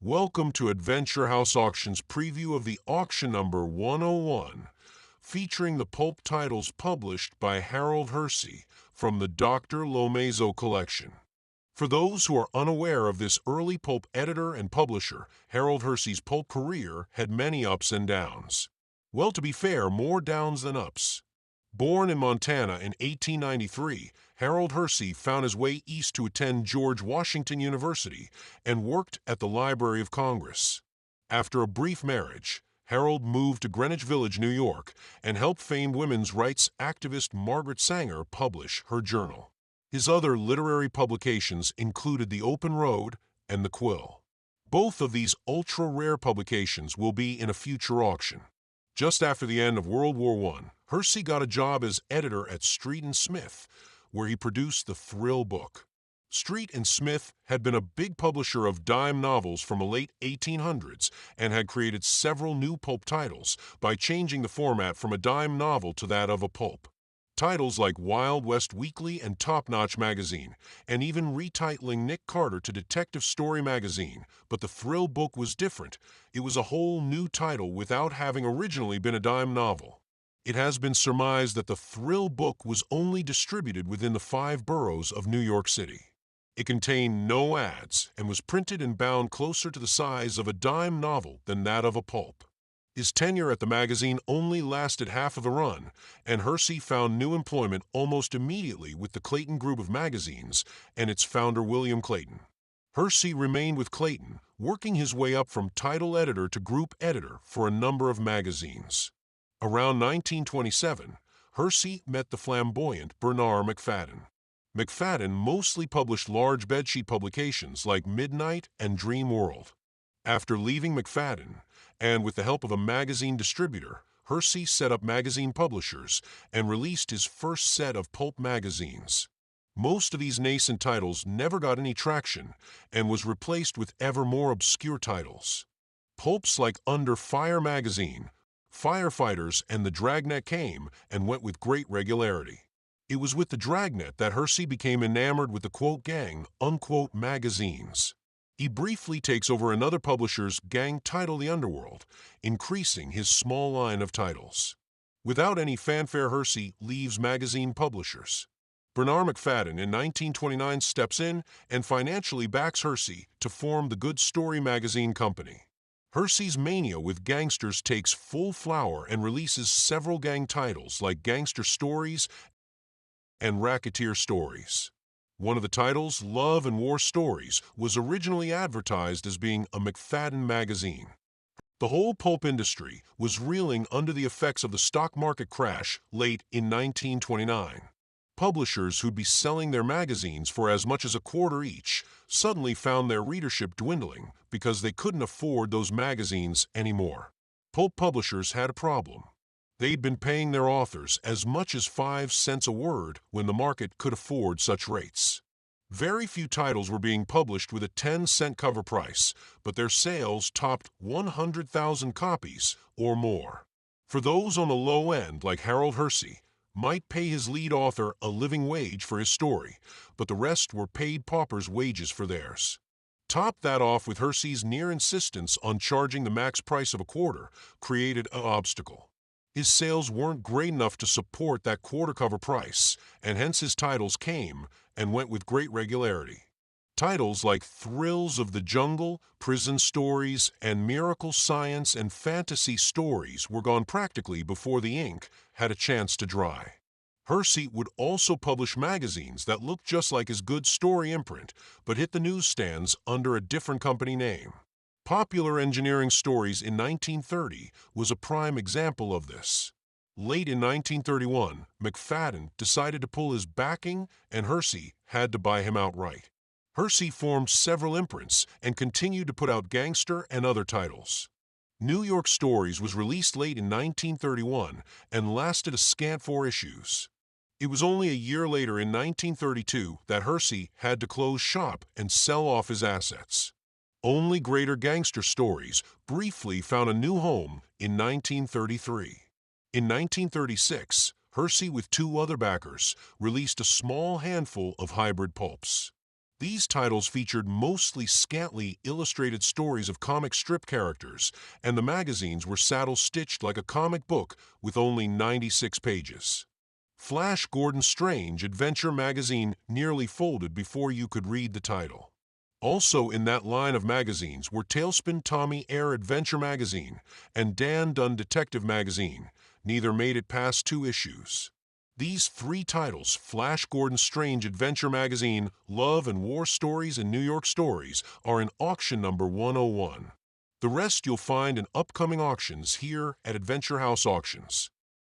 Welcome to Adventure House Auctions preview of the auction number 101, featuring the pulp titles published by Harold Hersey from the Dr. Lomezo collection. For those who are unaware of this early pulp editor and publisher, Harold Hersey's pulp career had many ups and downs. Well, to be fair, more downs than ups. Born in Montana in 1893, Harold Hersey found his way east to attend George Washington University and worked at the Library of Congress. After a brief marriage, Harold moved to Greenwich Village, New York, and helped famed women's rights activist Margaret Sanger publish her journal. His other literary publications included The Open Road and The Quill. Both of these ultra-rare publications will be in a future auction. Just after the end of World War I, Hersey got a job as editor at Street and Smith, where he produced the Thrill book. Street and Smith had been a big publisher of dime novels from the late 1800s and had created several new pulp titles by changing the format from a dime novel to that of a pulp. Titles like Wild West Weekly and Top Notch magazine, and even retitling Nick Carter to Detective Story magazine, but the Thrill book was different. It was a whole new title without having originally been a dime novel. It has been surmised that the Thrill book was only distributed within the 5 boroughs of New York City. It contained no ads and was printed and bound closer to the size of a dime novel than that of a pulp. His tenure at the magazine only lasted half of the run, and Hersey found new employment almost immediately with the Clayton Group of magazines and its founder William Clayton. Hersey remained with Clayton, working his way up from title editor to group editor for a number of magazines. Around 1927, Hersey met the flamboyant Bernard Macfadden. Macfadden mostly published large bedsheet publications like Midnight and Dream World. After leaving Macfadden, and with the help of a magazine distributor, Hersey set up magazine publishers and released his first set of pulp magazines. Most of these nascent titles never got any traction and was replaced with ever more obscure titles. Pulps like Under Fire magazine, Firefighters, and The Dragnet came and went with great regularity. It was with The Dragnet that Hersey became enamored with the quote gang, unquote magazines. He briefly takes over another publisher's gang title, The Underworld, increasing his small line of titles. Without any fanfare, Hersey leaves magazine publishers. Bernard Macfadden in 1929 steps in and financially backs Hersey to form the Good Story magazine company. Hersey's mania with gangsters takes full flower and releases several gang titles like Gangster Stories and Racketeer Stories. One of the titles, Love and War Stories, was originally advertised as being a Macfadden magazine. The whole pulp industry was reeling under the effects of the stock market crash late in 1929. Publishers who'd be selling their magazines for as much as a quarter each suddenly found their readership dwindling because they couldn't afford those magazines anymore. Pulp publishers had a problem. They'd been paying their authors as much as 5 cents a word when the market could afford such rates. Very few titles were being published with a 10-cent cover price, but their sales topped 100,000 copies or more. For those on the low end, like Harold Hersey, might pay his lead author a living wage for his story, but the rest were paid paupers' wages for theirs. Top that off with Hersey's near insistence on charging the max price of a quarter created an obstacle. His sales weren't great enough to support that quarter cover price, and hence his titles came and went with great regularity. Titles like Thrills of the Jungle, Prison Stories, and Miracle Science and Fantasy Stories were gone practically before the ink had a chance to dry. Hersey would also publish magazines that looked just like his Good Story imprint, but hit the newsstands under a different company name. Popular Engineering Stories in 1930 was a prime example of this. Late in 1931, Macfadden decided to pull his backing, and Hersey had to buy him outright. Hersey formed several imprints and continued to put out gangster and other titles. New York Stories was released late in 1931 and lasted a scant 4 issues. It was only a year later in 1932 that Hersey had to close shop and sell off his assets. Only Greater Gangster Stories briefly found a new home in 1933. In 1936, Hersey with 2 other backers released a small handful of hybrid pulps. These titles featured mostly scantily illustrated stories of comic strip characters, and the magazines were saddle-stitched like a comic book with only 96 pages. Flash Gordon Strange Adventure magazine nearly folded before you could read the title. Also in that line of magazines were Tailspin Tommy Air Adventure magazine and Dan Dunn Detective magazine. Neither made it past 2 issues. These 3 titles, Flash Gordon Strange Adventure Magazine, Love and War Stories, and New York Stories, are in auction number 101. The rest you'll find in upcoming auctions here at Adventure House Auctions.